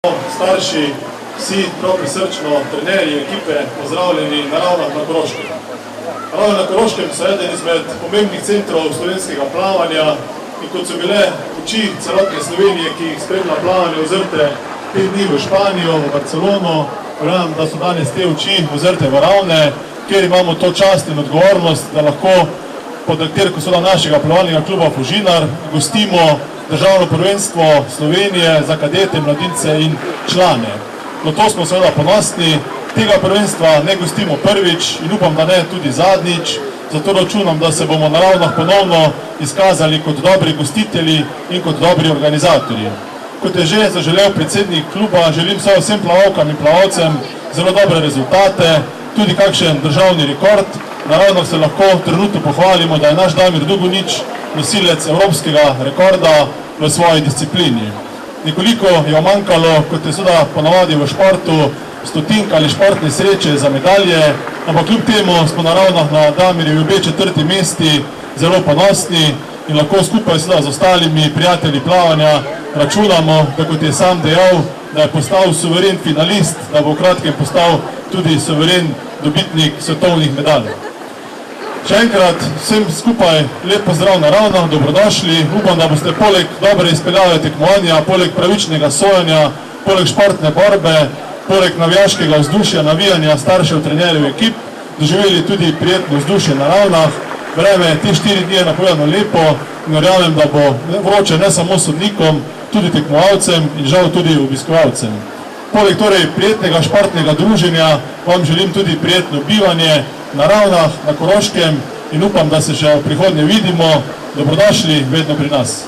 Starši, vsi prav prisrčno, trenerji, ekipe, pozdravljeni na Ravnah na Koroškem. Ravne na Koroškem so eden izmed pomembnih centrov slovenskega plavanja in kot so bile oči celotne Slovenije, ki jih spremlja plavanje, ozrte 5 dni v Španijo, v Barcelono, verjamem, da so danes te oči ozrte v Ravne, kjer imamo to čast in odgovornost, da lahko pod akterko našega plavalnega kluba Fužinar gostimo državno prvenstvo Slovenije za kadete, mladince in člane. No to smo seveda ponosni, tega prvenstva ne gostimo prvič in upam, da ne tudi zadnjič, zato računam, da se bomo na Ravnah ponovno izkazali kot dobri gostitelji in kot dobri organizatorji. Kot je že zaželel predsednik kluba, želim vsem plavalkam in plavalcem zelo dobre rezultate, tudi kakšen državni rekord. Na Ravnah se lahko trenutno pohvalimo, da je naš Damir Dugonič nosilec evropskega rekorda v svoji disciplini. Nekoliko je omankalo, kot je seveda ponavadi v športu, stotinka ali športne sreče za medalje, ampak kljub temu smo na Ravnah na Damirjevi obe 4. mesti zelo ponosni in lahko skupaj seveda z ostalimi prijatelji plavanja računamo, da kot je sam dejal, da je postal suveren finalist, da bo v kratkem postal tudi suveren dobitnik svetovnih medalj. Še enkrat vsem skupaj lep pozdrav na Ravnah, dobrodošli. Upam, da boste poleg dobre izpeljave tekmovanja, poleg pravičnega sojanja, poleg športne borbe, poleg navijaškega vzdušja, navijanja staršev, trenerjev, ekip, doživeli tudi prijetno vzdušje na Ravnah. Vreme, te 4 dni je napovedano lepo in verjamem, da bo vroče ne samo sodnikom, tudi tekmovalcem in žal tudi obiskovalcem. Poleg torej prijetnega športnega druženja vam želim tudi prijetno bivanje na Ravnah, na Koroškem in upam, da se še v prihodnje vidimo. Dobrodošli vedno pri nas.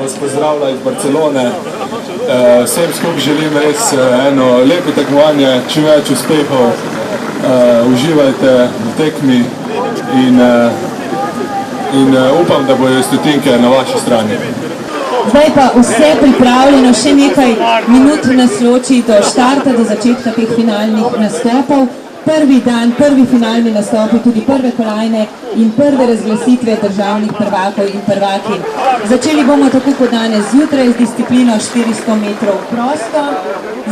Vas pozdravlja iz Barcelone. Vsem skupaj želim res eno lepo tekmovanje, čim več uspehov. Uživajte v tekmi in upam, da bojo stotinke na vaši strani. Zdaj pa vse pripravljeno, še nekaj minut nas loči do štarta, do začetka teh finalnih nastopov. Prvi dan, prvi finalni nastopi, tudi prve kolajne in prve razglasitve državnih prvakov in prvakin. Začeli bomo tako kot danes zjutraj z disciplino 400 metrov prosto.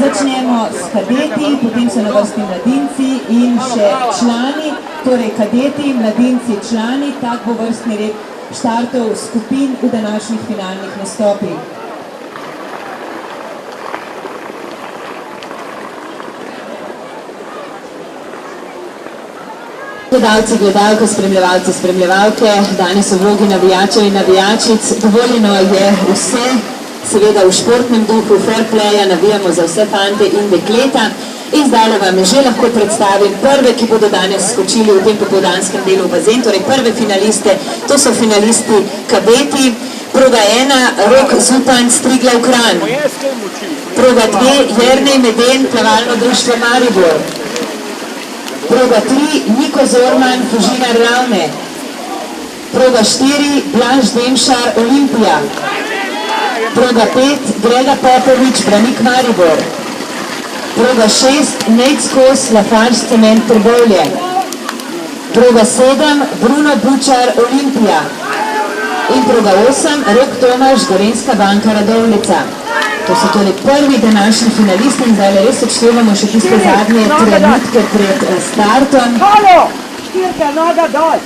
Začnemo s kadeti, potem so na vrsti mladinci in še člani, torej kadeti, mladinci, člani, tak bo vrstni red štartov skupin v današnjih finalnih nastopih. Gledalci, gledalke, spremljevalci, spremljevalke, danes v vlogi navijačev in navijačic. Dovoljeno je vse, seveda v športnem duhu, fair playa, navijamo za vse fante in dekleta. In zdaj vam že lahko predstavim prve, ki bodo danes skočili v tem popoldanskem delu v bazen, torej prve finaliste, to so finalisti kadeti. Proga 1, Rok Zupanj, Striglav Kranj. Proga 2, Jernej Meden, plavalno društvo Maribor. Proga 3, Niko Zorman, Fužinar Ravne. Proga 4, Blaž Demšar, Olimpija. Proga 5, Grega Popovič, Branik Maribor. Proga 6, Nejc Kos, Lafarge Cement Trbovlje. Proga 7, Bruno Bučar, Olimpija. In proga 8, Rok Tomaž, Gorenjska banka Radovljica. To so torej prvi današnji finalisti in zdaj res odštevamo še tiste zadnje trenutke pred startom. Halo! Štirka, noga dol!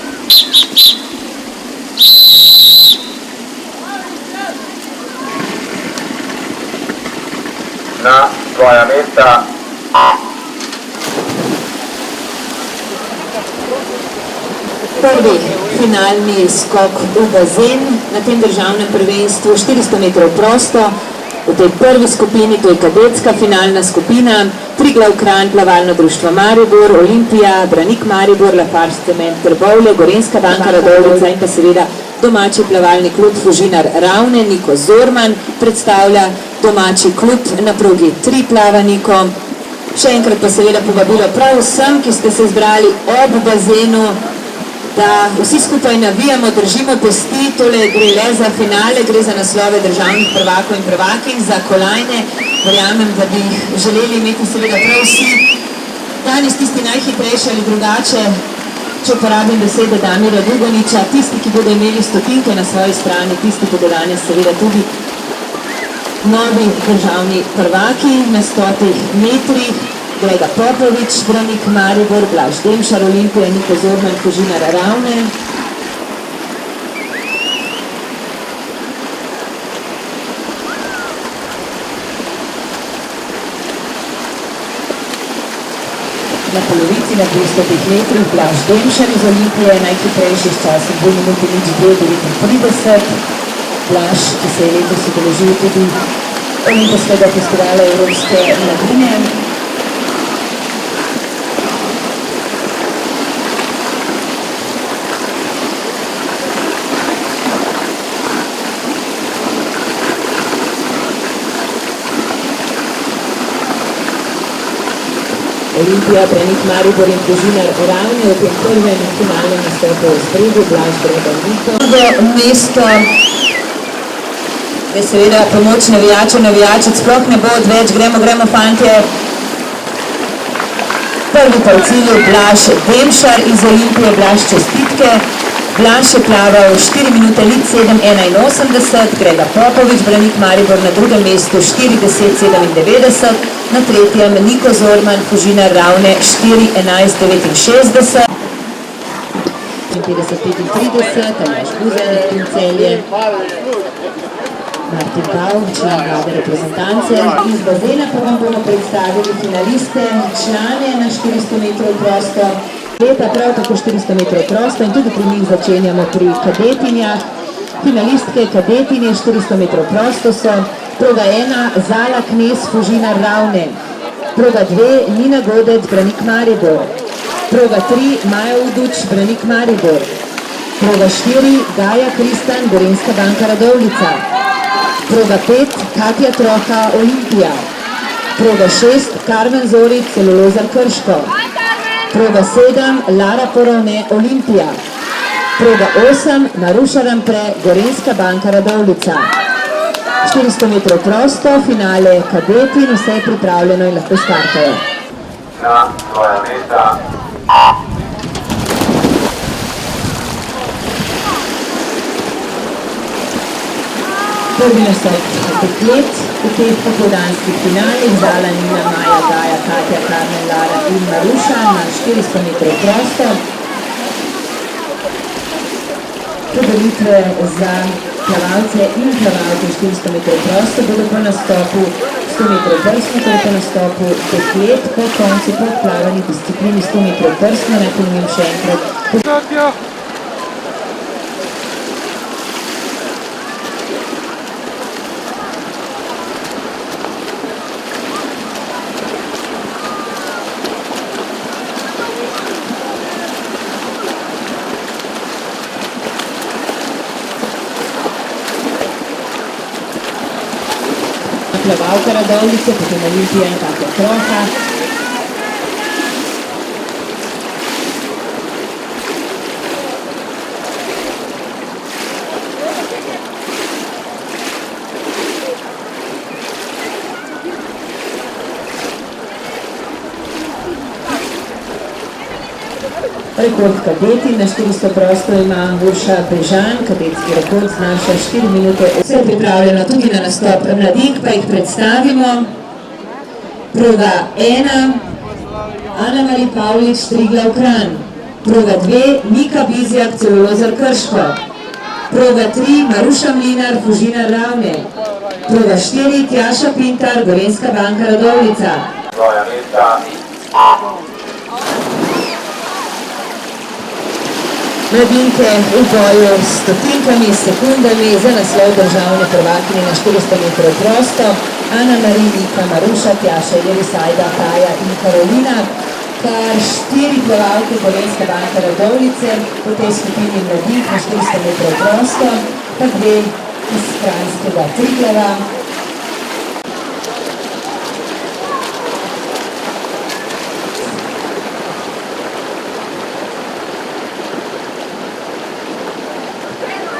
Na svoja mesta. Prvi finalni skok v bazen na tem državnem prvenstvu, 400 metrov prosto. V tej prvi skupini, to je kadetska finalna skupina, Triglav Kranj, Plavalno društvo Maribor, Olimpija, Branik Maribor, Lafarge Cement Trbovlje, Gorenjska banka Radovljica in pa seveda domači plavalni klub Fužinar Ravne. Niko Zorman predstavlja domači klub na progi 3 plavanikov. Še enkrat pa seveda povabilo prav vsem, ki ste se zbrali ob bazenu, da vsi skupaj navijamo, držimo pesti. Tole gre le za finale, gre za naslove državnih prvakov in prvakinj, za kolajne. Verjamem, da bi jih želeli imeti seveda prav vsi. Danes tisti najhitrejši ali drugače, če uporabim besede Damira Dugoniča, tisti, ki bodo imeli stotinke na svoji strani, tisti bodo danes seveda tudi novi državni prvaki na 100 metrih. Grega Popovič, Branik Maribor, Blaž Demšar, Olimpija, Niko Zorman, Fužinar Ravne. Na polovici na 200 metrih Blaž Demšar iz Olimpije, najhitrejši s časom 2 minuti 0:39. Blaž, ki se je letos udeležil tudi olimpijskega festivala Evropske mladine. Olimpija, Branik Maribor in Fužinar Ravne v tem prvem finalnem nastopu v spredju, Blaž Grega Niko. Drugo mesto je seveda pomoč navijačev, navijačic sploh ne bo odveč, gremo fantje. Prvi pa v cilju Blaž Demšar iz Olimpije, Blaž čestitke. Blaž je plaval 4 minute 7:81, Grega Popovič, Branik Maribor na drugem mestu 4:10:97, na tretjem Niko Zorman, Fužinar Ravne 4:11:69. 55:35, Aljaž Buzen, Tim Celje, Martin Pau, član vlade reprezentance. Iz bazena pa vam bomo predstavili finaliste, člane na 400 metrov prosto. Leta prav tako 400 metrov prosto in tudi pri njih začenjamo pri kadetinjah. Finalistke kadetinje 400 metrov prosto so proga 1 Zala Knez Fužinar Ravne, proga 2 Nina Godec Branik Maribor, proga 3 Maja Uduč Branik Maribor, proga 4 Gaja Kristan Gorenjska banka Radovljica, proga 5 Katja Troha Olimpija, proga 6 Karmen Zoric Celulozar Krško, proga 7 Lara Porone Olimpija, proga 8 Maruša Rampre Gorenjska banka Radovljica. 400 metrov prosto, finale kadeti in vse je pripravljeno in lahko startajo. Na svoja mesta. Prvi nastop deklet v teh popoldanskih finalih, Zala, Nina, Maja, Gaja, Katja, Karmen, Lara in Maruša na 400 metrov prosto. Podelitve za plavalce in plavalke 400 metrov prosto bodo po nastopu 100 metrov prsno, torej po nastopu deklet, po koncu po plavani disciplini 100 metrov prsno, naj ponovim še enkrat. Plavalka Radovljice, potem Olimpija in Katja Troha. Rekord kadeti na 400 prosto ima Urša Bežan, kadetski rekord znaša 4 minute. Vse je pripravljeno tudi na nastop mladink, pa jih predstavimo. Proga 1, Ana Mari Pavlič, Triglav Kranj. Proga 2, Nika Bizjak, Celulozar Krško. Proga 3, Maruša Mlinar, Fužinar Ravne. Proga 4, Tjaša Pintar, Gorenjska banka Radovljica. Svoja mesta. Mladinke v boju s stotinkami, sekundami za naslov državne prvakinje na 400 metrov prosto. Ana Marija, Nika, Maruša, Tjaša, Jelisajda, Kaja in Karolina. Kar 4 plavalke Gorenjska banka Radovljice v tej skupini mladink na 400 metrov prosto, pa 2 iz Kranjskega Triglava.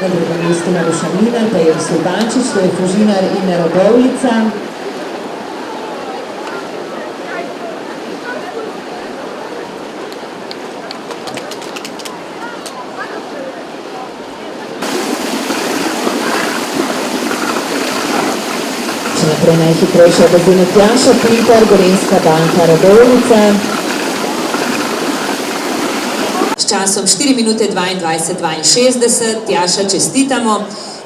Na drugem mestu Maruša Mlinar, pa je Slobančič, to je Fužinar in Radovljica. Še naprej najhitrejša odazivna Tjaša Pintar, Gorenjska banka Radovljica. S časom 4 minute 22:62, Tjaša čestitamo.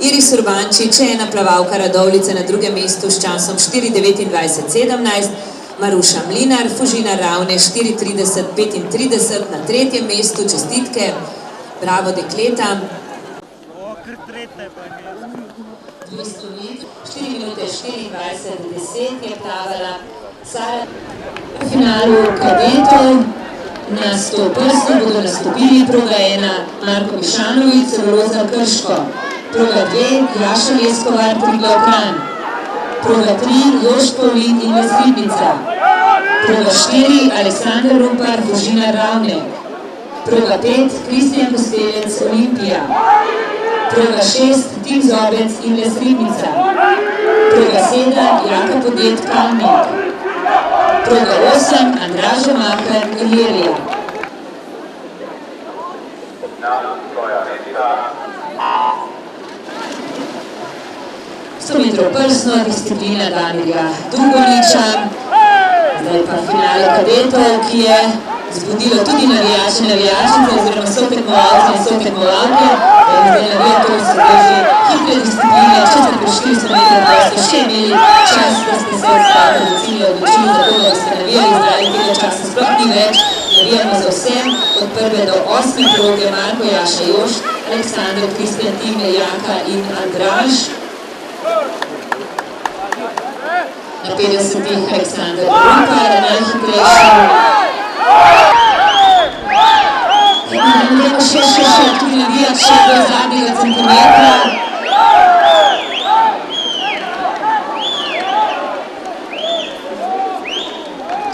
Iris Urbančič je ena plavalka Radovljice na drugem mestu s časom 4:29:17, Maruša Mlinar, Fužinar Ravne 4:30:35 na tretjem mestu, čestitke, bravo dekleta. 4 minute 24:10 je plavala Sara. V finalu kadetov na 100 prstov bodo nastopili proga 1 Marko Mišanović, Celuloza Krško, proga 2 Jaša Leskovar, Triglav Kranj, proga 3 Jošt Pavlin in Ribnica, proga 4 Aleksandar Rumpar, Fužinar Ravne, proga 5 Kristjan Kostelec, Olimpija, proga 6 Tim Zobec in Ribnica, proga 7 Jaka Podjet Kalmik, proga 8 Andraža Mahar, Ilirija. Svoja mesta. 100 metrov prsno, disciplina Damirja Dugoniča. Zdaj pa finale kadetov, ki je zbudilo tudi navijačice oziroma sotekmovalce in sotekmovalke. Zdaj navijajo, to so že hitre discipline, če ste prišli 100 metrov pa ste še imeli čas, da ste se od starta do cilja odločili za to, da ste navijali, zdaj tega časa sploh ni več. Navijamo za vsem, od 1. do 8. proge Marko, Jaša, Jošt, Aleksandar, Kristjan, Tim, Jaka in Andraž. Na 50-ih Aleksandar Rumpar, najhitrejši. Idemo še, tudi navijati še do zadnjega centimetra.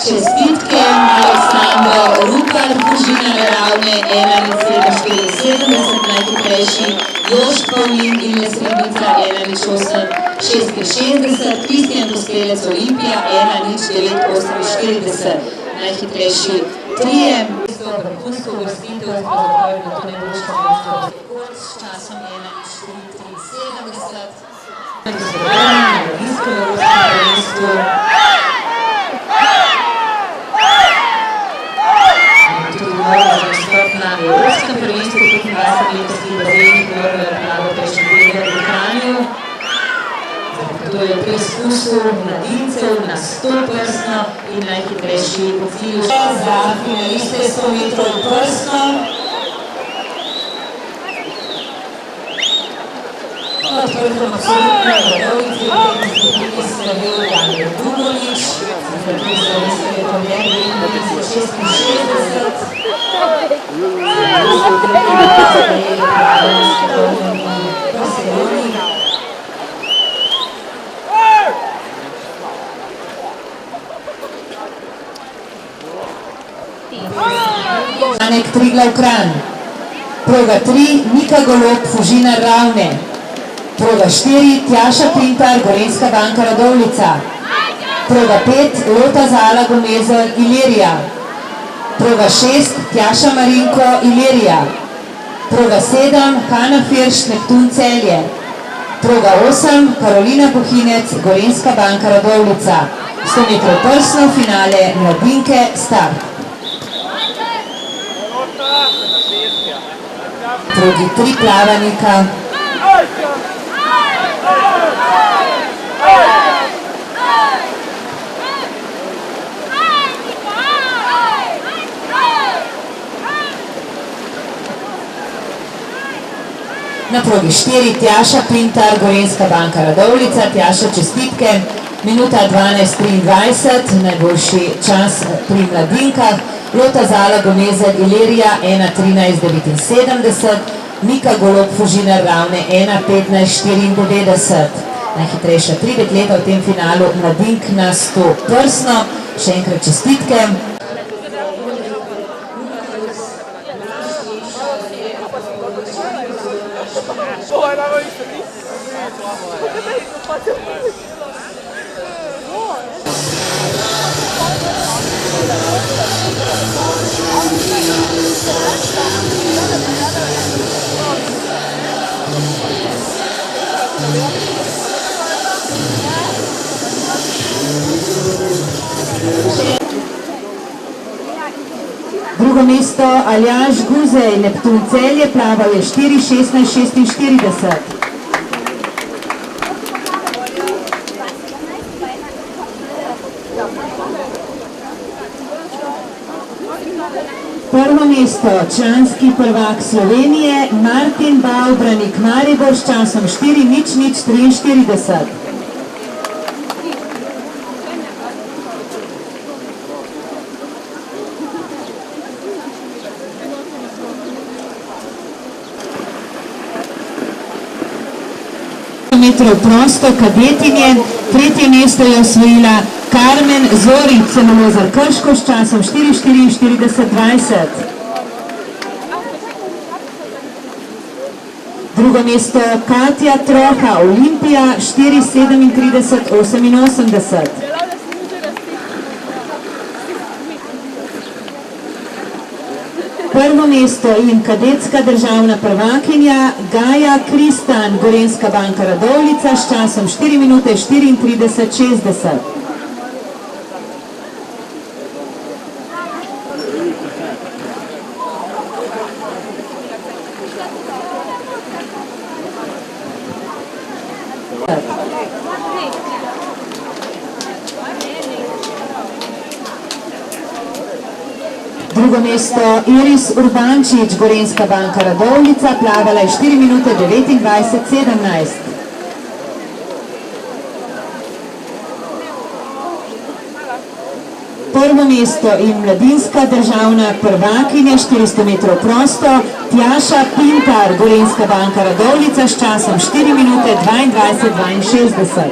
Čestitke, Aleksandar Rumpar, Fužinar Ravne, 1:7:74, najhitrejši, Jošt Pavlin in Ribnica, 1:8:66, Kristjan Kostelec, Olimpija, 1:09:48, najhitrejši, trije. Vrhunsko uvrstitev, pravzaprav na to najboljša mesto rekord s časom 1:04:73. Na Mladinsko evropskem prvenstvu. Tudi nova za nastop na evropskem prvenstvu 25 metrskih bazenih, prvo je pravo prejšnji teden v Kranju. To je v preizkusu mladincev na 100 prstno in najhitrejši po cilju. Za finaliste 100 metrov prstno. Odprtom absolutno Radovljici v tej disciplini slavil Damir Dugonič, zaprti slovenski rekordar 1966. Anek Triglav Kranj, proga 3 Nika Golob, Fužinar Ravne, proga 4 Tjaša Pintar, Gorenjska banka Radovljica, proga 5 Lota Zala Gomezel, Ilirija, proga 6 Tjaša Marinko, Ilirija, proga 7 Hanna Firš, Neptun Celje, proga 8 Karolina Bohinec, Gorenjska banka Radovljica, 100 metrov prsno, finale mladinke, start. Drugi 3 plavanika. Na progi 4 Tjaša Pintar, Gorenjska banka Radovljica. Tjaša, čestitke. Minuta 12:23, najboljši čas pri mladinkah. Lota Zala Gomeza Ilerija 1:13:79, Mika Golob Fužinar Ravne 1:15:94. Najhitrejša 3 dekleta v tem finalu mladink na 100 prsno. Še enkrat čestitke. Drugo mesto Aljaž Guzej, Neptun Celje, plaval je 4:16:46. Prvo mesto, članski prvak Slovenije, Martin Bavbranik Maribor s časom 4:00:43. Metrov prosto kadetinje, tretje mesto je osvojila Karmen Zoric Cenolozar Krško s časom 4:44:20. Drugo mesto Katja Troha Olimpija 4:37:88. Prvo mesto in kadetska državna prvakinja Gaja Kristan, Gorenjska banka Radovljica s časom 4:34:60. Drugo mesto Iris Urbančič, Gorenjska banka Radovljica, plavala je 4:29:17. Prvo mesto in mladinska državna prvakinja 400 metrov prosto Tjaša Pintar, Gorenjska banka Radovljica s časom 4:22:62.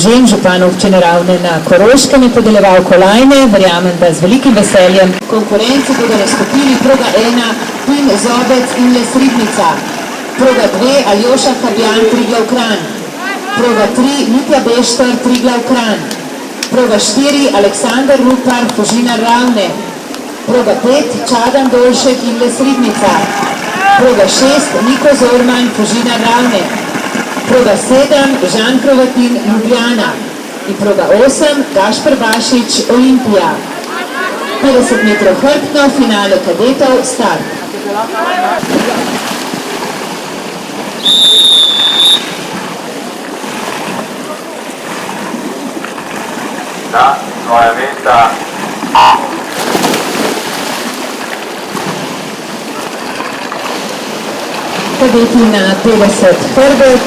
Žen župan občine Ravne na Koroškem je podeljeval kolajne, verjamem, da z velikim veseljem. Konkurenci bodo nastopili proga 1 Pin Zobec in Les Ribnica, proga 2 Aljoša Habjan Triglav Kranj, proga 3 Mitja Bešter Triglav Kranj, proga 4 Aleksandar Rupar Fužinar Ravne, proga 5 Čadan Dolšek in Les Ribnica, proga 6 Niko Zorman Fužinar Ravne, proga 7 Žan Krovatin Ljubljana in proga 8 Gašper Bašič Olimpija. 50 metrov hrbtno, finale kadetov, start. Na svoja mesta. Kadeti na 50 hrbet.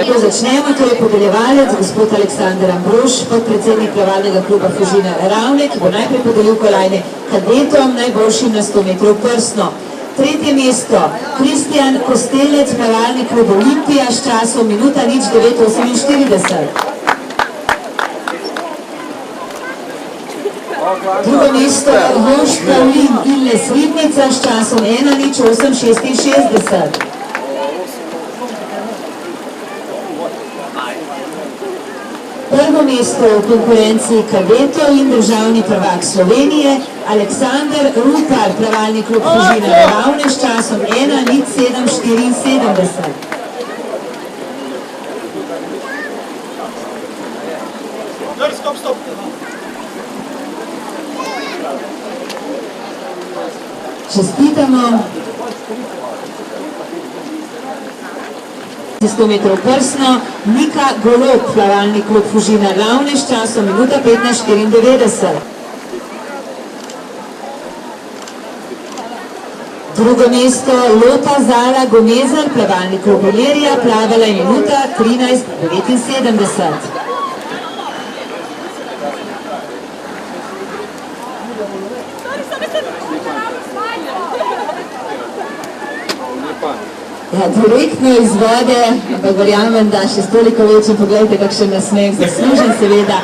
Ko začnemo, to je podeljevalec, gospod Aleksander Ambrož, podpredsednik plavalnega kluba Fužinar Ravne, ki bo najprej podelil kolajne kadetom, najboljšim na 100 metrov prsno. Tretje mesto, Kristjan Kostelec, plavalni klub Olimpija s časom 1:09:48. Drugo mesto, Jož Pavlin in Les Ribnica s časom 1:08:66. Prvo mesto v konkurenci kadetov in državni prvak Slovenije, Aleksander Rupar, plavalni klub Fužinar Ravne s časom 1:07:74. Čestitamo. 100 metrov prsno, Nika Golob, plavalni klub Fužina Ravne s časom minuta 15:94. Drugo mesto Lota Zala Gomezer, plavalni klub Ilirija, plavala je minuta 13:79. Ja, direktno iz vode, ampak verjamem, da še s toliko večjim, pogledajte, kakšen nasmeh, zaslužen seveda.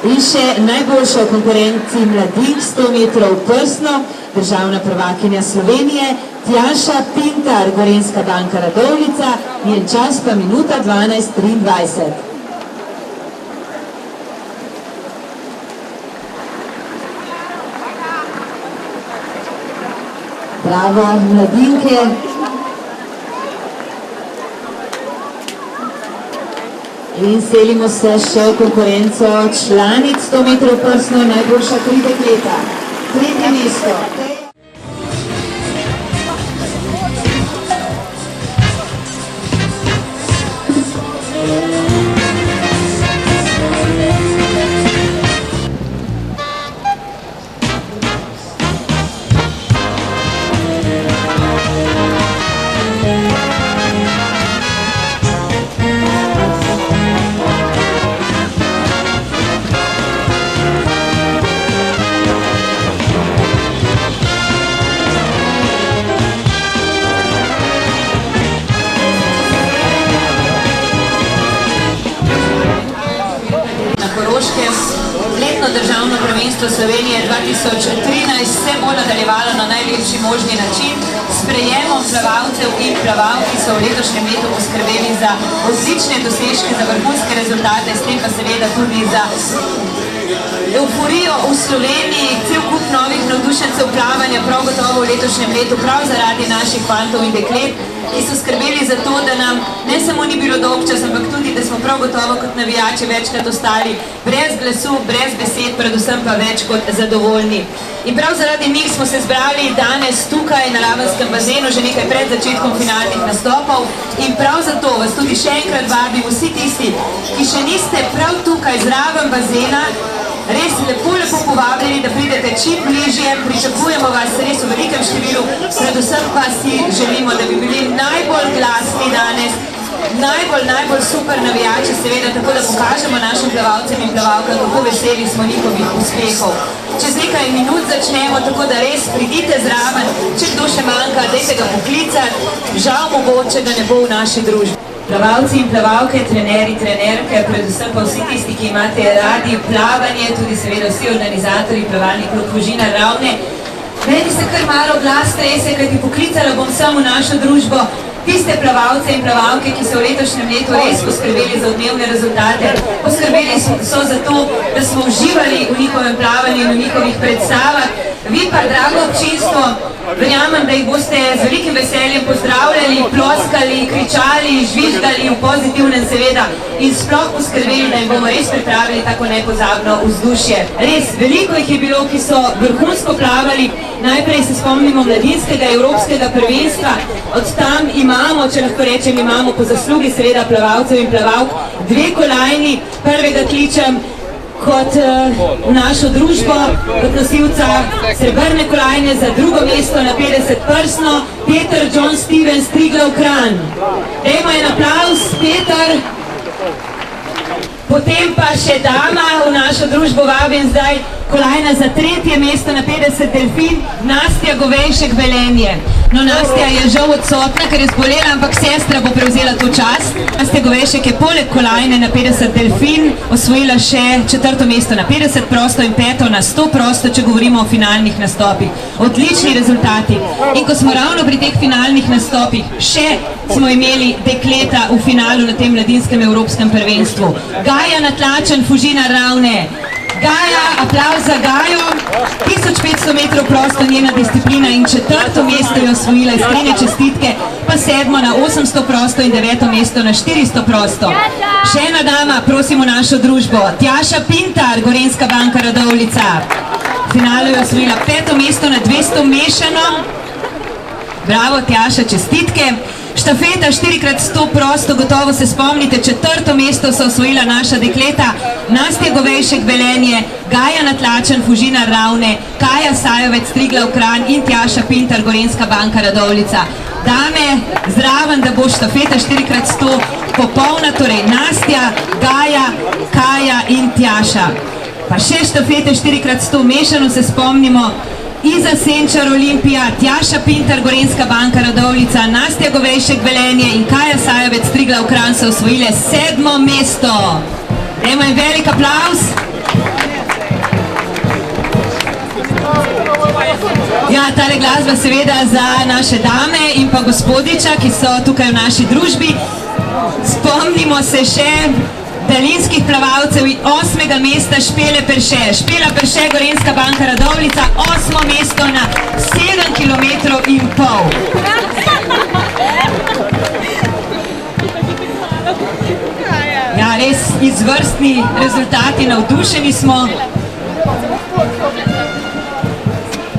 In še najboljša v konkurenci mladih 100 metrov prsno, državna prvakinja Slovenije, Tjaša Pintar, Gorenjska banka Radovljica, njen čas pa minuta 12:23. Bravo, mladinke. In selimo se še v konkurenco članic 100 metrov prsno, najboljša 3 dekleta. Tretje mesto. Letno državno prvenstvo Slovenije 2013 se bo nadaljevalo na najlepši možni način s prejemom plavalcev in plavalk, ki so v letošnjem letu poskrbeli za odlične dosežke, za vrhunske rezultate, s tem pa seveda tudi za euforijo v Sloveniji, cel kup novih navdušencev plavanja, prav gotovo v letošnjem letu, prav zaradi naših fantov in deklet, ki so skrbeli za to, da nam ne samo ni bilo dolgčas, ampak tudi, da smo prav gotovo kot navijači večkrat ostali brez glasu, brez besed, predvsem pa več kot zadovoljni. In prav zaradi njih smo se zbrali danes tukaj na Ravenskem bazenu, že nekaj pred začetkom finalnih nastopov, in prav zato vas tudi še enkrat vabim vsi tisti, ki še niste prav tukaj zraven bazena, res lepo povabljeni, da pridete čim bližje, pričakujemo vas res v velikem številu, predvsem pa si želimo, da bi bili najbolj glasni danes, najbolj super navijači, seveda, tako da pokažemo našim plavalcem in plavalkam, kako veseli smo njihovih uspehov. Čez nekaj minut začnemo, tako da res pridite zraven, če kdo še manjka, dajte ga poklicati, žal mogoče, da ne bo v naši družbi. Plavalci in plavalke, trenerji, trenerke, predvsem pa vsi tisti, ki imate radi plavanje, tudi seveda vsi organizatorji plavalni klub Fužina Ravne. Meni se kar malo glas trese, kajti poklicala bom sem v našo družbo tiste plavalce in plavalke, ki so v letošnjem letu res poskrbeli za odmevne rezultate. Poskrbeli so za to, da smo uživali v njihovem plavanju in v njihovih predstavah. Vi pa, drago občinstvo, verjamem, da jih boste z velikim veseljem pozdravljali, ploskali, kričali, žvižgali v pozitivnem seveda in sploh poskrbeli, da jim bomo res pripravili tako nepozabno vzdušje. Res, veliko jih je bilo, ki so vrhunsko plavali. Najprej se spomnimo mladinskega evropskega prvenstva, od tam imamo, če lahko rečem, imamo po zaslugi seveda plavalcev in plavalk 2 kolajni. Prvega kličem kot našo družbo, kot nosilca srebrne kolajne za drugo mesto na 50 prsno, Peter John Stevens, Triglav Kranj. Dajmo en aplavz, Peter. Potem pa še dama v našo družbo, vabim zdaj kolajna za 3. mesto na 50 delfin, Nastja Govejšek Velenje. No, Nastja je žal odsotna, ker je zbolela, ampak sestra bo prevzela to čast. Nastja Govejšek je poleg kolajne na 50 delfin osvojila še 4. mesto na 50 prosto in 5. na 100 prosto, če govorimo o finalnih nastopih. Odlični rezultati. In ko smo ravno pri teh finalnih nastopih, še smo imeli dekleta v finalu na tem mladinskem evropskem prvenstvu. Gaja Natlačen, Fužina Ravne. Gaja, aplavz za Gajo, 1500 metrov prosto njena disciplina in 4. mesto je osvojila, iskrene čestitke, pa 7. na 800 prosto in 9. mesto na 400 prosto. Še ena dama, prosimo našo družbo, Tjaša Pintar, Gorenjska banka Radovljica. V finalu je osvojila 5. mesto na 200 mešano. Bravo, Tjaša, čestitke. Štafeta 4x100 prosto, gotovo se spomnite, 4. mesto so osvojila naša dekleta, Nastja Govejšek Velenje, Gaja Natlačen Fužina Ravne, Kaja Sajovec Triglav Kranj in Tjaša Pintar Gorenjska banka Radovljica. Dame, zraven, da bo štafeta 4x100 popolna, torej Nastja, Gaja, Kaja in Tjaša. Pa še štafete 4x100 mešano se spomnimo, Iza Senčar Olimpija, Tjaša Pintar Gorenjska banka Radovljica, Nastja Govejšek Velenje in Kaja Sajovec Triglav Kranj so osvojile 7. mesto. Dajmo jim velik aplavz. Ja, tale glasba seveda za naše dame in pa gospodiča, ki so tukaj v naši družbi. Spomnimo se še daljinskih plavalcev in 8. mesta Špele Perše. Špela Perše, Gorenjska banka Radovljica, 8. mesto na 7,5 km. Ja, res izvrstni rezultati, navdušeni smo.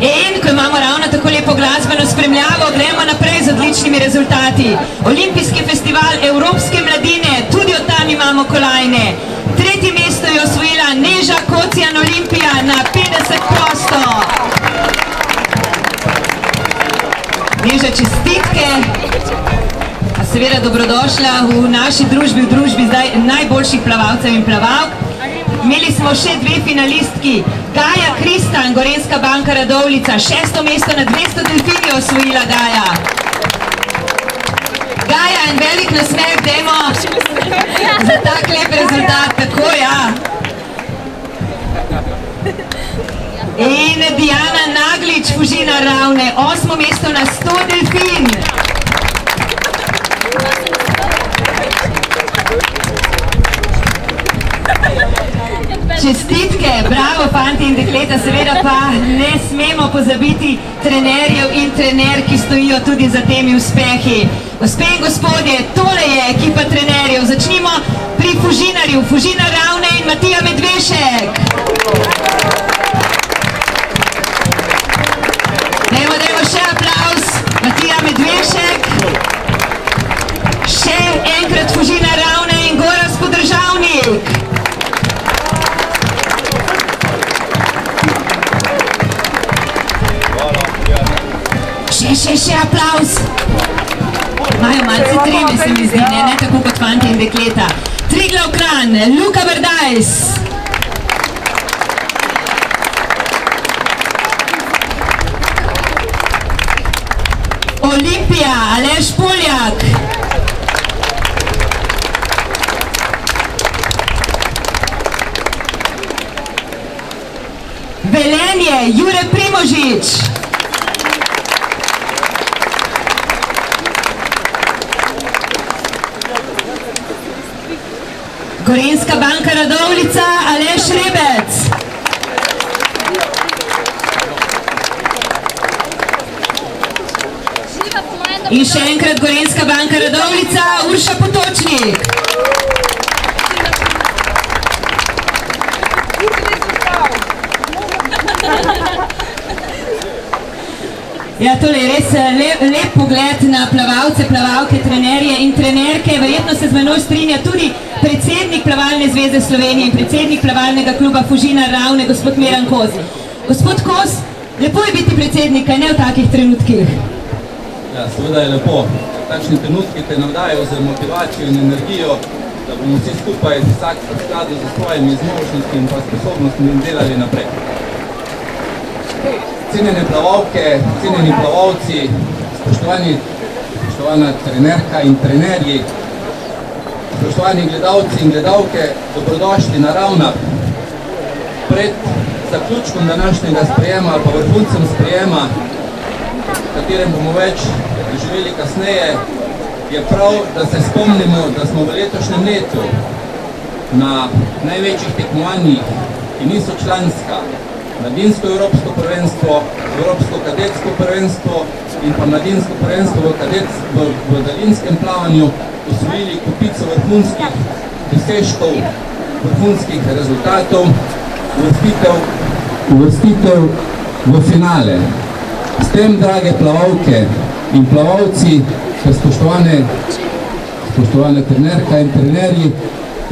In ko imamo ravno tako lepo glasbeno spremljavo, gremo naprej z odličnimi rezultati. Olimpijski festival Evropske mladine, tudi od tam imamo kolajne. 3. mesto je osvojila Neža Kocijan Olimpija na 50 prosto. Neža, čestitke. A seveda dobrodošla v naši družbi, v družbi zdaj najboljših plavalcev in plavalk. Imeli smo še 2 finalistki. Gaja Kristan, Gorenjska banka Radovljica, 6. mesto na 200 delfini osvojila Gaja. Gaja, en velik nasmeh, dajmo za tak lep rezultat, tako ja. In Diana Naglič, Fužina Ravne, 8. mesto na 100 delfin. Čestitke, bravo fanti in dekleta, seveda pa ne smemo pozabiti trenerjev in trener, ki stojijo tudi za temi uspehi. Gospe in gospodje, tole je ekipa trenerjev. Začnimo pri Fužinarju, Fužina Ravne in Matija Medvešek. Dajmo še aplavz, Matija Medvešek. Še enkrat Fužina Ravne in Gorazd Podržavnik. Še aplavz. Imajo malce treme, se mi zdi, ne tako kot fanti in dekleta. Triglav Kranj, Luka Brdajs. Olimpija, Aleš Poljak. Velenje, Jure Primožič. Gorenjska banka Radovljica, Aleš Rebec. In še enkrat Gorenjska banka Radovljica, Urša Potočnik. Ja, tole je res lep pogled na plavalce, plavalke, trenerje in trenerke. Verjetno se z menoj strinja tudi predsednik Plavalne zveze Slovenije in predsednik plavalnega kluba Fužina Ravne, gospod Miran Kos. Gospod Kos, lepo je biti predsednik, kaj ne v takih trenutkih? Ja, seveda je lepo. Takšni trenutki te navdajajo za motivacijo in energijo, da bomo vsi skupaj vsak v skladu z svojimi zmožnostmi in pa sposobnostmi delali naprej. Cenjene plavalke, cenjeni plavalci, spoštovana trenerka in trenerji, spoštovani gledalci in gledalke, dobrodošli na Ravnah. Pred zaključkom današnjega sprejema ali pa vrhuncem sprejema, v katerem bomo več doživeli kasneje, je prav, da se spomnimo, da smo v letošnjem letu na največjih tekmovanjih, ki niso članska, mladinsko evropsko prvenstvo, evropsko kadetsko prvenstvo in pa mladinsko prvenstvo v daljinskem plavanju osvojili kupico vrhunskih dosežkov, vrhunskih rezultatov, uvrstitev v finale. S tem, drage plavalke in plavalci, spoštovane trenerka in trenerji,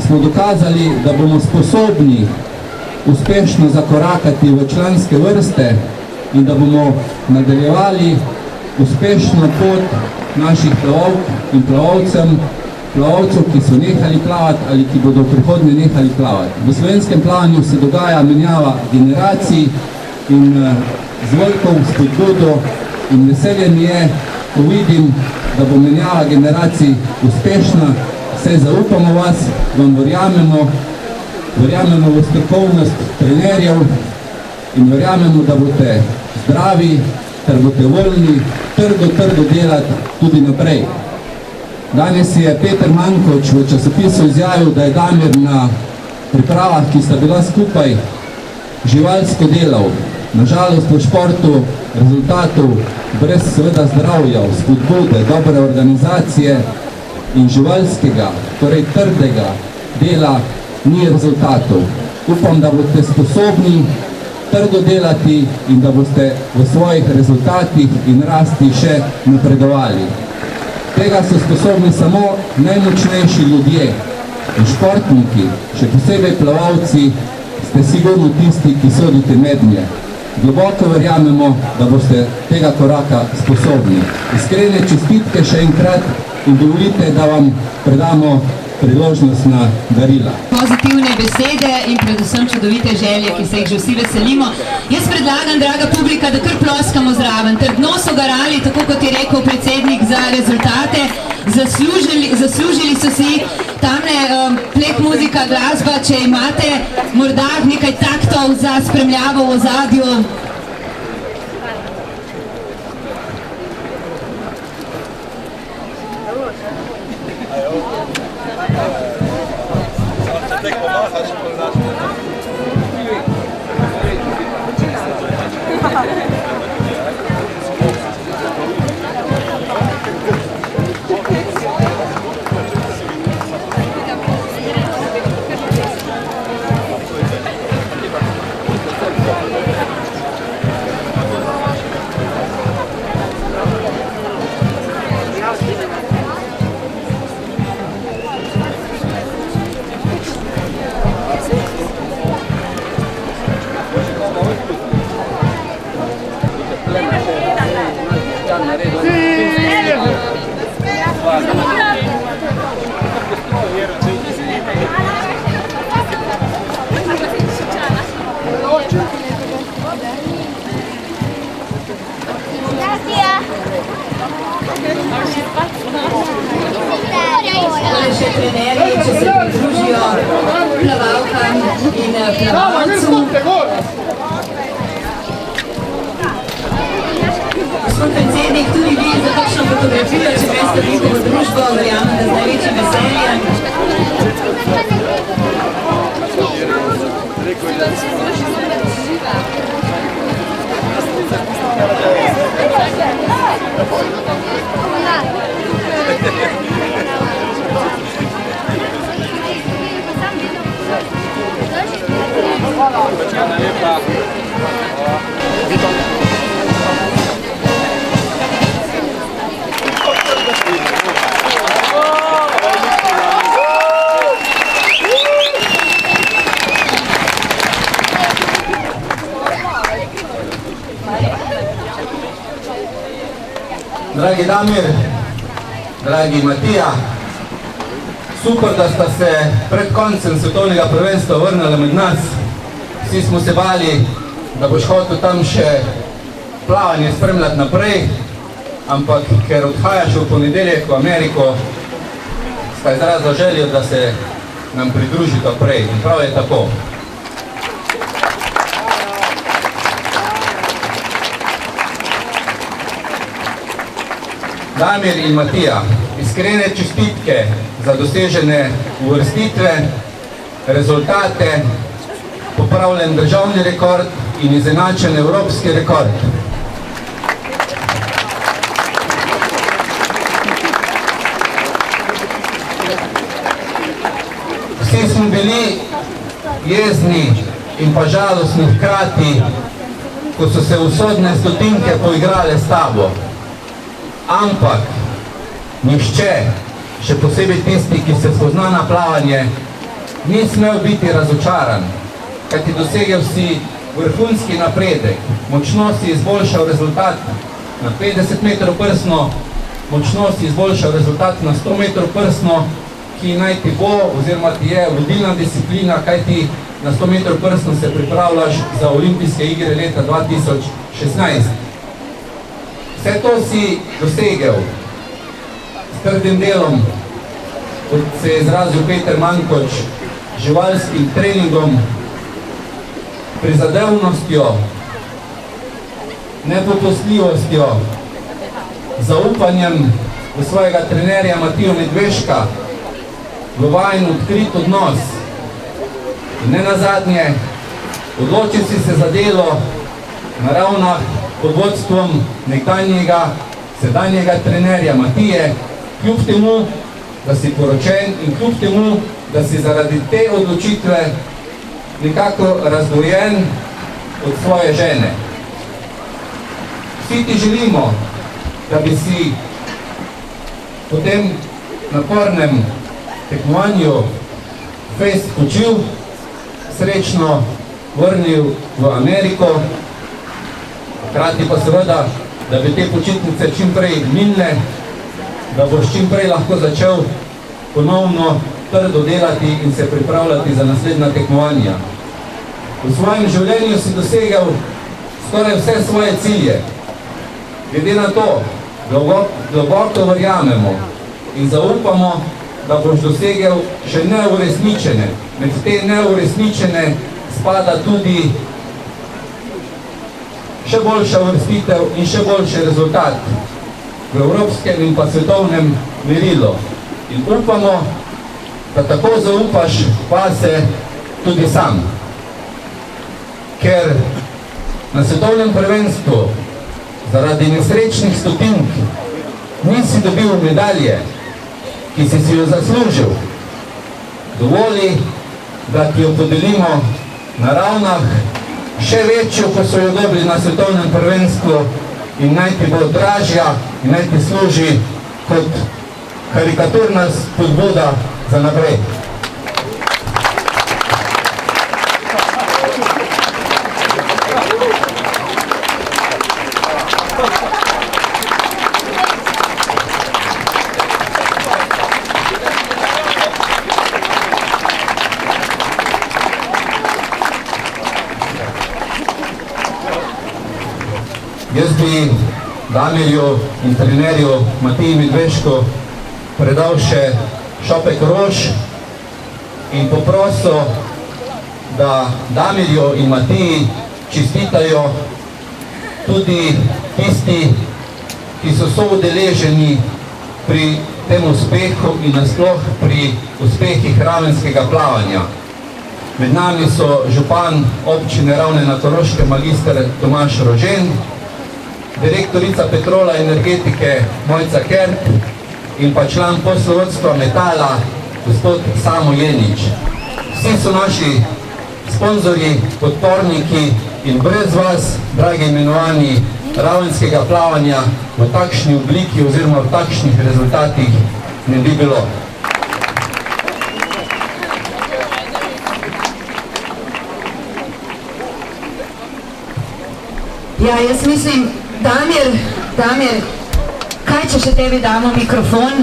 smo dokazali, da bomo sposobni uspešno zakorakati v članske vrste in da bomo nadaljevali uspešno pot naših plavalk in plavalcev, ki so nehali plavati ali ki bodo v prihodnje nehali plavati. V slovenskem plavanju se dogaja menjava generacij in z veliko spodbudo in veselje mi je, ko vidim, da bo menjava generacij uspešna, saj zaupamo vas, vam verjamemo v strokovnost trenerjev in verjamemo, da boste zdravi, ter boste voljni trdo delati tudi naprej. Danes je Peter Mankoč v časopisu izjavil, da je Damir na pripravah, ki sta bila skupaj, živalsko delal. Nažalost v športu rezultatov brez seveda zdravja, spodbude, dobre organizacije in živalskega, torej trdega dela ni rezultatov. Upam, da boste sposobni trdo delati in da boste v svojih rezultatih in rasti še napredovali. Tega so sposobni samo najmočnejši ljudje in športniki, še posebej plavalci, ste sigurno tisti, ki sodite mednje. Globoko verjamemo, da boste tega koraka sposobni. Iskrene čestitke še enkrat in dovolite, da vam predamo priložnost na darila. Pozitivne besede in predvsem čudovite želje, ki se jih že vsi veselimo. Jaz predlagam, draga publika, da kar ploskamo zraven. Trdno so garali, tako kot je rekel predsednik, za rezultate. Zaslužili so si tamle plek muzika, glasba, če imate morda nekaj taktov za spremljavo v ozadju. Še trenerji, če se pridružijo plavalkam in plavalcu. Gospod predsednik, tudi vi za kakšno fotografijo, če greste v njihovo družbo, verjamem, da z največjim veseljem. Dragi Damir, dragi Matija, super, da sta se pred koncem svetovnega prvenstva vrnili med nas. Vsi smo se bali, da boš hotel tam še plavanje spremljati naprej, ampak ker odhajaš v ponedeljek v Ameriko, sta izrazila željo, da se nam pridružita prej. In prav je tako. Damir in Matija, iskrene čestitke za dosežene uvrstitve, rezultate, popravljen državni rekord in izenačen evropski rekord. Vsi smo bili jezni in pa žalostni hkrati, ko so se usodne stotinke poigrale s tabo. Ampak nihče, še posebej tisti, ki se spozna na plavanje, ni smel biti razočaran, kajti dosegel si vrhunski napredek, močno si izboljšal rezultat na 50 metrov prsno, močno si izboljšal rezultat na 100 metrov prsno, ki naj ti bo, oziroma ti je vodilna disciplina, kajti na 100 metrov prsno se pripravljaš za olimpijske igre leta 2016. Vse to si dosegel s trdim delom, kot se je izrazil Peter Mankoč, živalskim treningom, prizadevnostjo, nepopustljivostjo, zaupanjem v svojega trenerja Matijo Medveška, v vajen odkrit odnos. In ne nazadnje, odločil si se za delo na Ravnah pod vodstvom nekdanjega, sedanjega trenerja Matije, kljub temu, da si poročen in kljub temu, da si zaradi te odločitve nekako razdvojen od svoje žene. Vsi ti želimo, da bi si po tem napornem tekmovanju fejst počil, srečno vrnil v Ameriko, hkrati pa seveda, da bi te počitnice čim prej minile, da boš čim prej lahko začel ponovno trdo delati in se pripravljati za naslednja tekmovanja. V svojem življenju si dosegel skoraj vse svoje cilje. Glede na to, globoko verjamemo in zaupamo, da boš dosegel še neuresničene. Med te neuresničene spada tudi še boljša uvrstitev in še boljši rezultat v evropskem in pa svetovnem merilu. In upamo, da tako zaupaš vase tudi sam. Ker na svetovnem prvenstvu zaradi nesrečnih stotink nisi dobil medalje, ki si jo zaslužil, dovoli, da ti jo podelimo na Ravnah, še večjo, ko so jo dobili na svetovnem prvenstvu, in naj ti bo dražja in naj ti služi kot karikaturna spodbuda za naprej. Jaz bi Damirju in trenerju Matiji Medveško predal še šopek rož in poprosil, da Damirju in Matiji čestitajo tudi tisti, ki so soudeleženi pri tem uspehu in nasploh pri uspehih ravenskega plavanja. Med nami so župan občine Ravne na Koroškem, magister Tomaž Rožen, direktorica Petrola energetike Mojca Kert in pa član poslovodstva Metala, gospod Samo Jenič. Vsi so naši sponzorji, podporniki in brez vas, dragi imenovani, ravenskega plavanja v takšni obliki oziroma v takšnih rezultatih ne bi bilo. Ja, jaz mislim, Damir, kaj če še tebi damo mikrofon?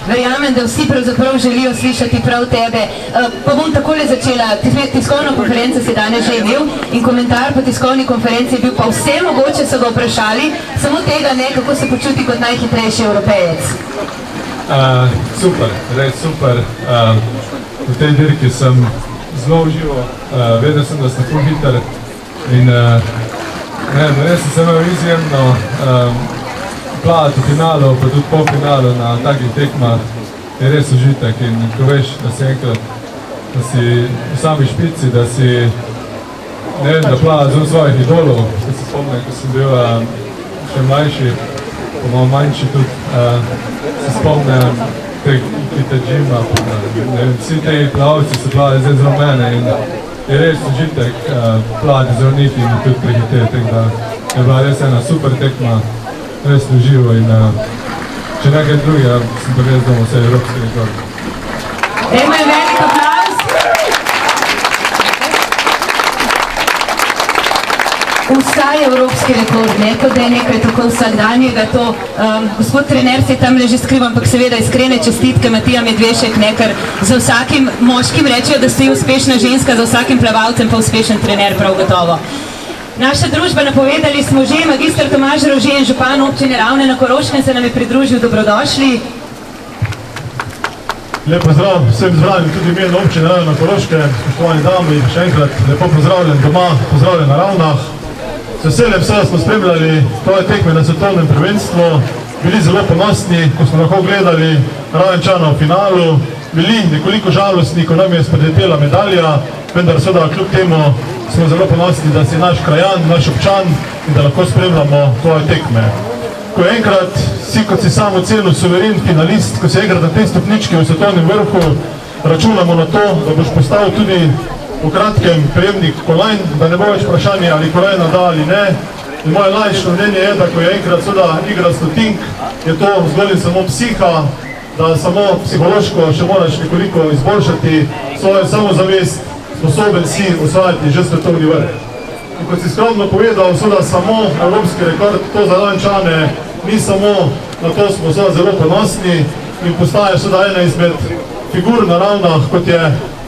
Verjamem, da vsi pravzaprav želijo slišati prav tebe. Pa bom takole začela. Tiskovno konferenco si danes že imel in komentar po tiskovni konferenci je bil, pa vse mogoče so ga vprašali, samo tega ne, kako se počuti kot najhitrejši Evropejec. Super, res super. V tej dirki sem zelo užival, vedel sem, da sem ful hiter in res sem imel izjemno plavati v finalu, pa tudi po finalu na takih tekmah je res užitek in ko veš, da si enkrat, da si v sami špici, da si, ne vem, da plava zelo svojih idolov, da se spomnim, ko sem bil še mlajši, pa malo manjši tudi, se spomnim teh Kita Džima, ne vem, vsi te plavci so plavali zdaj zelo mene in je res užitek plavati zelo njih in tudi prehiteti, tako da je bila res ena super tekma, res uživo in če nekaj drugega, sem pa res doma vse evropski rekord. Dajmo jim velik aplavz. Vsaj evropski rekord, ne kot da je nekaj tako vsakdanjega to. Gospod trener se tam že skriva, ampak seveda iskrene čestitke Matija Medvešek, ne, ker za vsakim moškim rečejo, da stoji uspešna ženska, za vsakim plavalcem pa uspešen trener, prav gotovo. Naša družba, napovedali smo že, magister Tomaž Rovžen, župan občine Ravne na Koroškem, se nam je pridružil, dobrodošli. Lep pozdrav vsem zbranim, tudi imen občine Ravne na Koroškem, spoštovani dami, še enkrat lepo pozdravljen doma, pozdravljen na Ravnah. Z veseljem smo spremljali tvoje tekme na svetovnem prvenstvu, bili zelo ponosni, ko smo lahko gledali Ravenčana v finalu, bili nekoliko žalostni, ko nam je spodletela medalja, vendar seveda kljub temu smo zelo ponosni, da si naš krajan, naš občan in da lahko spremljamo tvoje tekme. Ko je enkrat kot si sam ocenil suveren finalist, ko si enkrat na tej stopnički v svetovnem vrhu, računamo na to, da boš postal tudi v kratkem prejemnik kolajn, da ne bo več vprašanje, ali kolajna da ali ne. In moje laično mnenje je, da ko je enkrat seveda igra stotink, je to zgolj in samo psiha, da samo psihološko še moraš nekoliko izboljšati svojo samozavest, sposoben si osvajati že svetovni vrh. In kot si skromno povedal, seveda samo evropski rekord, to za Ravenčane ni samo, na to smo seveda zelo ponosni in postaje seveda ena izmed figur na Ravnah, kot je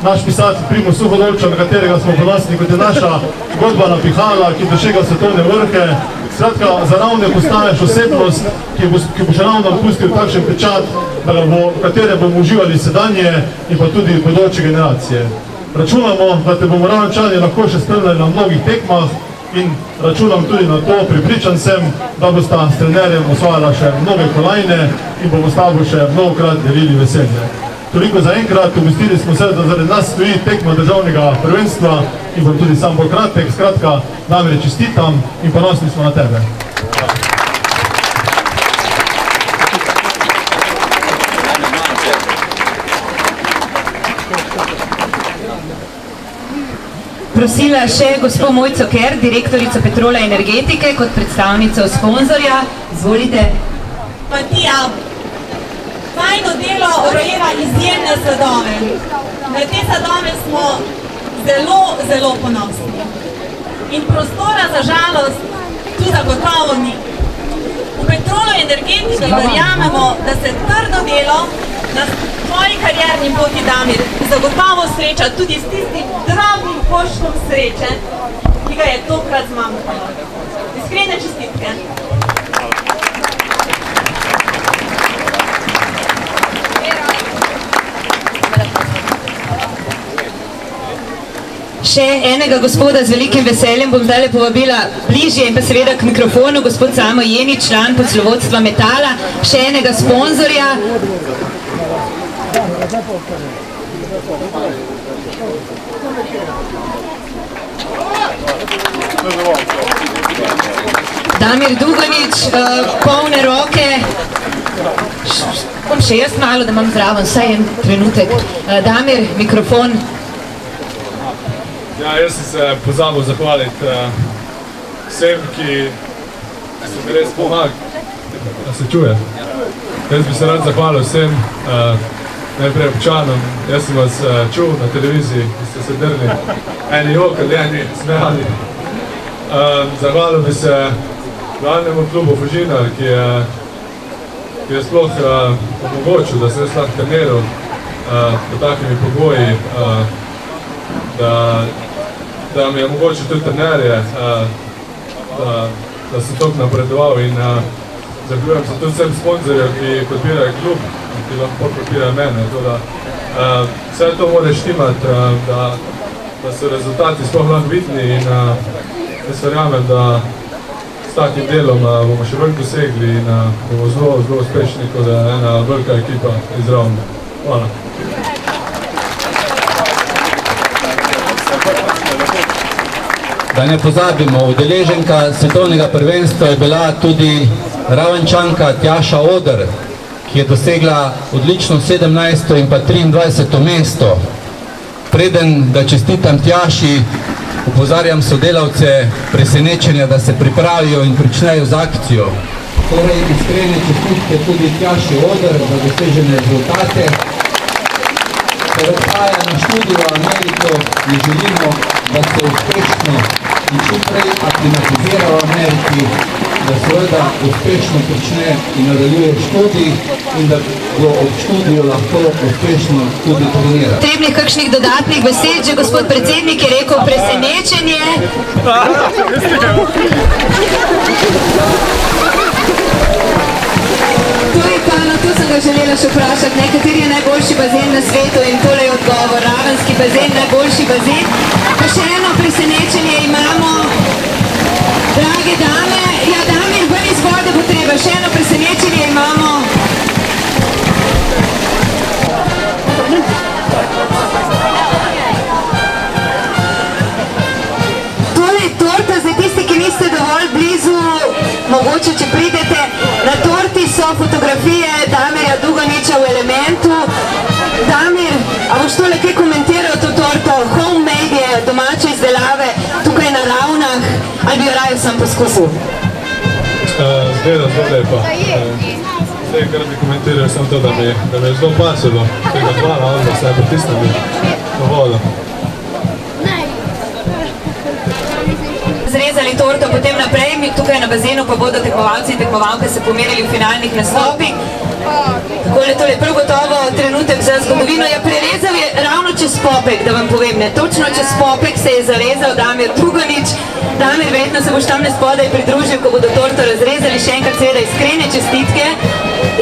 naš pisatelj Primož Suhodolčan, na katerega smo ponosni, kot je naša godba napihala, ki dosega svetovne vrhe. Skratka, za Ravne postaješ osebnost, ki bo še Ravnam pustil takšen pečat, v katere bomo uživali sedanje in pa tudi bodoče generacije. Računamo, da te bomo Ravenčani lahko še spremljali na mnogih tekmah in računam tudi na to, pripričan sem, da bosta s trenerjem osvajala še mnoge kolajne in bomo s tabo še mnogokrat delili veselje. Toliko za enkrat, obvestili smo se, da zaradi nas stoji tekma državnega prvenstva in bom tudi sam bolj kratek. Skratka, namreč čestitam in ponosni smo na tebe. Prosila še gospod Mojco Ker, direktorico Petrola Energetike, kot predstavnico sponzorja. Izvolite. Matija, vajno delo rojeva izjemne sadove. Na te sadove smo zelo, zelo ponosni. In prostora za žalost tu zagotovo ni. V Petrolu Energetike verjamemo, da se trdo delo na tvoji karierni poti, Damir, zagotovo sreča tudi s tistim drobnim koščkom sreče, ki ga je tokrat zmanjkalo. Iskrene čestitke. Še enega gospoda z velikim veseljem bom zdaj povabila bližje in pa seveda k mikrofonu, gospod Samo Jenič, član poslovodstva Metala, še enega sponzorja. Damir Duganič, polne roke. Bom še jaz malo, da imam zraven, vsaj en trenutek. Damir, mikrofon. Ja, jaz sem se pozabil zahvaliti vsem, ki so mi res pomagali. Da se čuje? Jaz bi se rad zahvalil vsem, najprej občanom. Jaz sem vas čul na televiziji, ki ste se drli eni jokali, eni smejali. Zahvalil bi se glavnemu klubu Fužinar, ki je sploh omogočil, da se res lahko treniral pod takimi pogoji, da mi je mogoče tudi trenerje, da sem toliko napredoval in zahvaljujem se tudi vsem sponzorjev, ki podpirajo klub, ki lahko podpirajo mene. Vse to mora štimati, da so rezultati sploh lahko vidni in jaz verjamem, da s takim delom bomo še veliko dosegli in bomo zelo, zelo uspešni, kot je ena velika ekipa iz Ravne. Hvala. Da ne pozabimo, udeleženka svetovnega prvenstva je bila tudi Ravenčanka Tjaša Oder, ki je dosegla odlično 17. in pa 23. mesto. Preden da čestitam Tjaši, opozarjam sodelavce presenečenja, da se pripravijo in pričnejo z akcijo. Torej, iskrene čestitke tudi Tjaši Oder za dosežene rezultate. Ker odhaja na študij v Ameriko in želimo, da se uspešno in čim prej aklimatizira v Ameriki, da seveda uspešno počne in nadaljuje študij in da bo ob študiju lahko uspešno tudi trenira. Potrebnih kakšnih dodatnih besed, že gospod predsednik je rekel presenečenje. To je pa, na to sem ga želela še vprašati, kateri je najboljši bazen na svetu in tole je odgovor, Ravenski bazen, najboljši bazen. Pa še eno presenečenje imamo, drage dame, ja dame, ven iz vode bo treba, še eno presenečenje imamo. Tole je torta, za tisti, ki niste dovolj blizu, mogoče, če pridete, na torti so fotografije Damirja Duganiča v Elementu. Damir, a boš tole kaj komentiral to torto? Homemade je, domače izdelave, tukaj na Ravnah, ali bi jo raje sam poskusil? Zgleda zelo lepa. Zdaj, kar bi komentiral, samo to, da mi je zelo pasilo. Tega dva ravna, se je pritisnili na vodo. Zrezali torto, potem naprej, tukaj na bazenu pa bodo tekmovalci in tekmovalke se pomerili v finalnih nastopih. Takole, tole je prav gotovo trenutek za zgodovino. Ja, prerezal je ravno čez popek, da vam povem, ne, točno čez popek se je zarezal Damir Duganič. Damir, verjetno se boš tam spodaj pridružil, ko bodo torto razrezali. Še enkrat seveda iskrene čestitke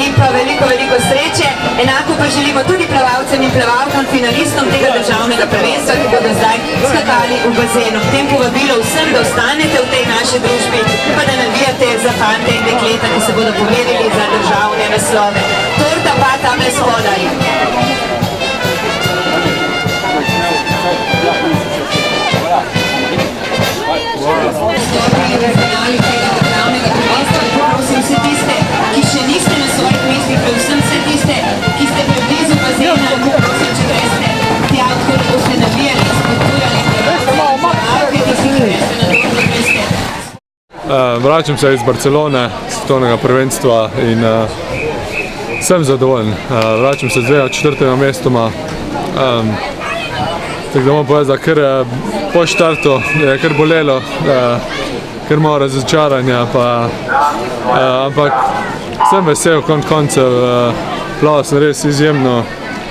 in pa veliko, veliko sreče. Enako pa želimo tudi plavalcem in plavalkam, finalistom tega državnega prvenstva, ki bodo zdaj skakali v bazenu. V tem povabilo vsem, da ostanete v tej naši družbi, pa da navijate za fante in dekleta, ki se bodo pomerili za državne naslove. Torta pa tamle spodaj. Prosim vse tiste, ki še niste na svojih mestih, predvsem vse tiste, ki ste preblizu bazena, prosim, če greste tja, tako da boste navijali in spodbujali, tisti, ki greste na dobro greste. Vračam se iz Barcelone, svetovnega prvenstva in sem zadovoljen. Vračam se z 2 od 4. mestoma. Tako da moram povedati, ker po štartu je kar bolelo, ker malo razočaranja, ampak sem vesel, koncev plaval sem res izjemno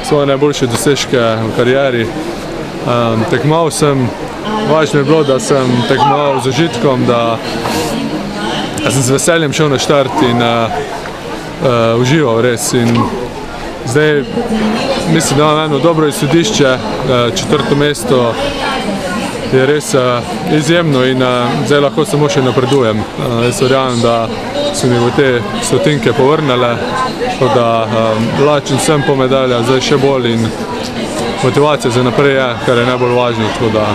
svoje najboljše dosežke v karieri. Tekmoval sem, važno je bilo, da sem tekmoval z užitkom, da sem z veseljem šel na štart in užival res. In zdaj mislim, da imam eno dobro izhodišče, 4. mesto je res izjemno in zdaj lahko samo še napredujem. Jaz verjamem, da so mi v te stotinke povrnile, tako da lačen sem po medaljah, zdaj še bolj in motivacija za naprej je, kar je najbolj važno, tako da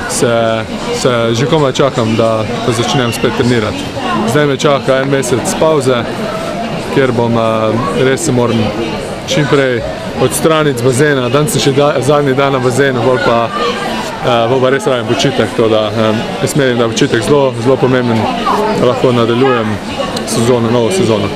se že komaj čakam, da začnem spet trenirati. Zdaj me čaka 1 mesec pauze, kjer bom res se moram čim prej odstraniti z bazena. Danes sem še zadnji dan na bazenu, bolj pa res rajem počitek, tako da jaz menim, da je počitek zelo pomemben, da lahko nadaljujem novo sezono.